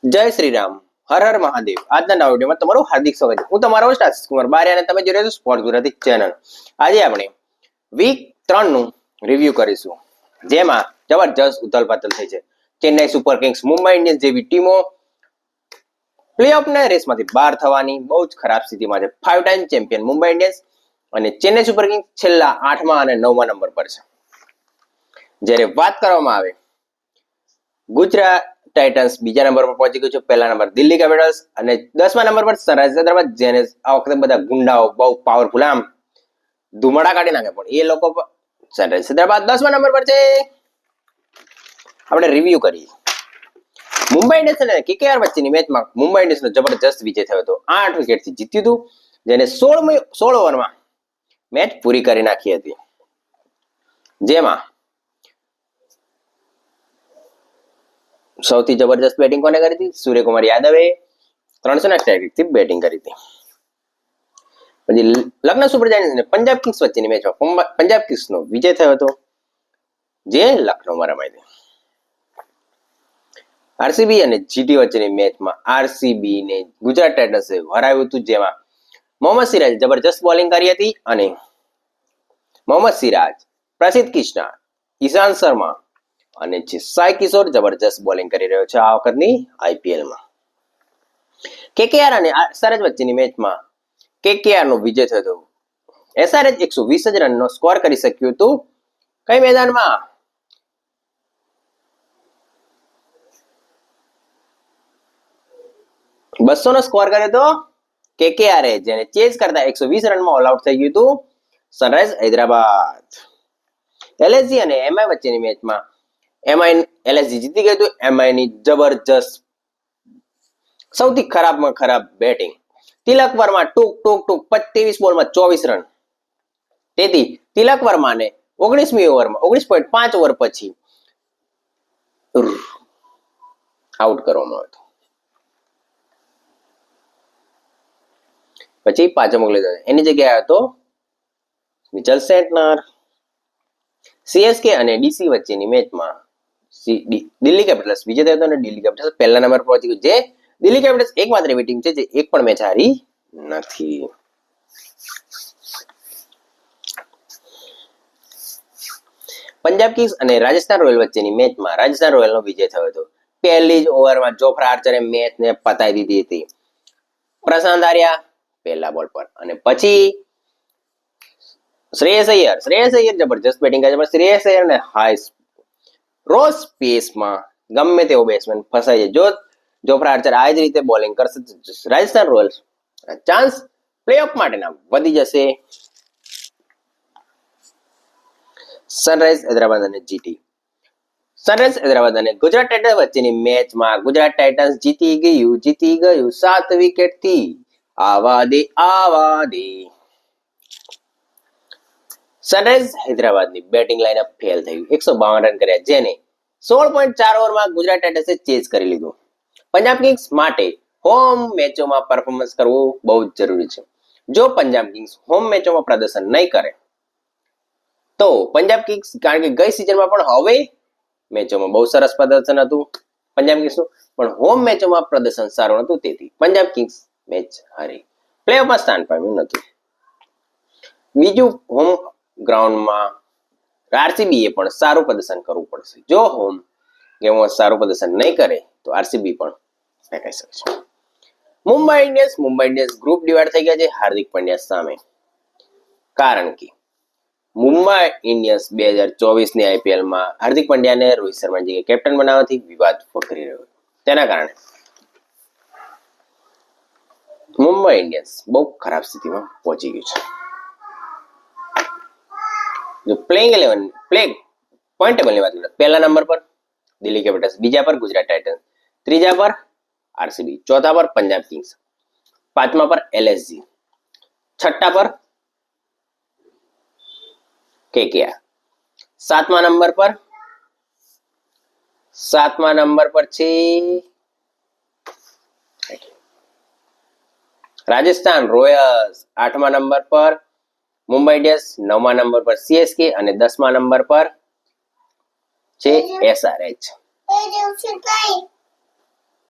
જય શ્રી રામ, હર હર મહાદેવ. આજના નવા વિડીયોમાં તમારું હાર્દિક સ્વાગત છે. હું તમારો હોસ્ટ આશિષ કુમાર બારિયા અને તમે જોઈ રહ્યા છો સ્પોર્ટ ગુજરાતી ચેનલ. આજે આપણે વીક 3 નું રિવ્યુ કરીશું, જેમાં જબરજસ્ત ઉથલપાથલ થઈ છે. Chennai super Kings, Mumbai Indians જેવી ટીમો પ્લેઓફના રેસમાંથી બહાર થવાની બહુ જ ખરાબ સ્થિતિમાં છે. 5 ટાઈમ ચેમ્પિયન મુંબઈ ઇન્ડિયન્સ અને ચેન્નાઈ સુપર કિંગ્સ છેલ્લા 8મા અને 9મા નંબર પર છે. જ્યારે વાત કરવામાં આવે ગુજરાત ટાઇટન્સ બીજા નંબર પર પહોંચી ગયું છે. પહેલા નંબર દિલ્હી કેપિટલ્સ અને 10મા નંબર પર સનરાઇઝર્સ હૈદરાબાદ, જેને આ વખતે બધા ગુંડાઓ બહુ પાવરફુલ આમ ધુમાડા કાઢી નાખે, પણ એ લોકો સનરાઇઝર્સ હૈદરાબાદ 10મા નંબર પર છે. આપણે રિવ્યુ કરીએ. મુંબઈ ઇન્ડિયન્સ અને કેકેઆર વચ્ચેની મેચમાં મુંબઈ ઇન્ડિયન્સનો જબરજસ્ત વિજય થયો હતો. 8 વિકેટથી જીત્યું હતું, જેને 16 ઓવરમાં મેચ પૂરી કરી નાખી હતી. જેમાં સૌથી જબરજસ્ત બેટિંગ કોને કરી હતી? સૂર્યકુમાર યાદવે 300 થી બેટિંગ કરી હતી. પછી લખનઉ સુપર જાયન્ટ્સ અને પંજાબ કિંગ્સ વચ્ચેની મેચમાં પંજાબ કિંગ્સનો વિજય થયો હતો, જે લખનૌમાં રમાઈ હતી. આરસીબી અને જીટી વચ્ચેની મેચમાં આરસીબી ને ગુજરાત ટાઇટન્સે હરાવ્યું હતું, જેમાં મોહમ્મદ સિરાજે જબરજસ્ત બોલિંગ કરી હતી અને મોહમ્મદ સિરાજ, પ્રસિદ્ધ કિશના, ઈશાંત શર્મા અને સાઈ કિશોર જબરજસ્ત બોલિંગ કરી રહ્યો છે આ વખતની આઈપીએલમાં. કેકેઆર અને એસઆરએચ વચ્ચેની મેચમાં કેકેઆર નો વિજય થયો હતો. એસઆરએચ 120 જ રનનો સ્કોર કરી શક્યું હતું. કઈ મેદાનમાં? 200 નો સ્કોર કર્યો હતો કેકેઆર, જેને ચેઝ કરતા 120 રનમાં ઓલ આઉટ થઈ ગયું હતું સનરાઇઝર્સ હૈદરાબાદ. એલએસજી અને એમઆઈ વચ્ચેની મેચમાં એલએસજી જીતી ગયું હતું. એમઆઈ ની જબરજસ્ત સૌથી ખરાબમાં ખરાબ બેટિંગ. તિલક વર્મા ટૂંક 23 બોલમાં 24 રન. તેથી તિલક વર્માને 19મી ઓવરમાં 19.5 ઓવર પછી આઉટ કરવામાં આવ્યો. પછી પાછો મોકલી દીધો. એની જગ્યાએ હતો મિચેલ સેન્ટનર. સીએસકે અને ડીસી વચ્ચેની મેચમાં દિલ્હી કેપિટલ્સ વિજય થયો હતો અને દિલ્હી કેપિટલ્સ પહેલા નંબર પર પહોંચી ગયું. જે દિલ્હી કેપિટલ્સ એકમાત્ર એવી ટીમ છે જે એક પણ મેચ હારી નથી. પંજાબ કિંગ્સ અને રાજસ્થાન રોયલ વચ્ચેની મેચમાં રાજસ્થાન રોયલનો વિજય થયો હતો. પહેલી જ ઓવરમાં જોફ્રા આર્ચરે મેચને પતાવી દીધી હતી. પ્રશાંત આર્યા પહેલા બોલ પર અને પછી શ્રેયસ અય્યર જબરજસ્ત બેટિંગ કરે છે, પણ શ્રેયસ અય્યરને હાઈ રો સ્પેસમાં ગમે તેવો બેટ્સમેન ફસાઈ જાય. જો જોફ્રા આર્ચર આ જ રીતે બોલિંગ કરશે તો રાજસ્થાન રોયલ્સ ચાન્સ પ્લેઓફ માટેના વધી જશે. સનરાઇઝર્સ હૈદરાબાદ અને જીટી. સનરાઇઝર્સ હૈદરાબાદ અને ગુજરાત ટાઇટન્સ વચ્ચેની મેચમાં ગુજરાત ટાઇટન્સ જીતી ગયું 7 વિકેટથી. આવા દે. સનરાઇઝર્સ હૈદરાબાદની બેટિંગ લાઇનઅપ ફેલ થયું. 152 રન કર્યા, જેને 16.4 ઓવરમાં ગુજરાત ટાઇટન્સે ચેઝ કરી લીધું. પંજાબ કિંગ્સ માટે હોમ મેચોમાં પરફોર્મન્સ કરવું બહુ જ જરૂરી છે. જો પંજાબ કિંગ્સ હોમ મેચોમાં પ્રદર્શન નહીં કરે તો પંજાબ કિંગ્સ, કારણ કે ગઈ સિઝનમાં પણ હવે મેચોમાં બહુ સરસ પ્રદર્શન હતું પંજાબ કિંગ્સનું, પણ હોમ મેચોમાં પ્રદર્શન સારું નહોતું, તેથી પંજાબ કિંગ્સ મેચ હારી, પ્લેઓફમાં સ્થાન પામ્યું નથી. બીજું, હોમ ગ્રાઉન્ડમાં આરસીબીએ પણ સારું પ્રદર્શન કરવું પડશે. જો હોમ ગેમમાં સારું પ્રદર્શન નહીં કરે તો આરસીબી પણ ફેંકાઈ શકે છે. મુંબઈ ઇન્ડિયન્સ ગ્રુપ ડિવાઈડ થઈ ગયા છે હાર્દિક પંડ્યા સામે, કારણ કે મુંબઈ ઇન્ડિયન્સ 2024ની આઈપીએલમાં હાર્દિક પંડ્યાને રોહિત શર્માની જગ્યાએ કેપ્ટન બનાવવાથી વિવાદ કરી રહ્યો. તેના કારણે મુંબઈ ઇન્ડિયન્સ બહુ ખરાબ સ્થિતિમાં પહોંચી ગયું છે. જો પોઈન્ટ ટેબલની વાત કરીએ, પહેલા નંબર પર દિલ્હી કેપિટલ્સ, બીજા પર ગુજરાત ટાઇટન્સ, ત્રીજા પર આરસીબી, ચોથા પર પંજાબ કિંગ્સ, પાંચમા પર એલએસજી, છઠ્ઠા પર કેકેઆર, સાતમા નંબર પર છે રાજસ્થાન રોયલ્સ, આઠમા નંબર પર મુંબઈ ઇન્ડિયન્સ, નવમા નંબર પર સીએસકે અને 10મા નંબર પર છે એસઆરએચ.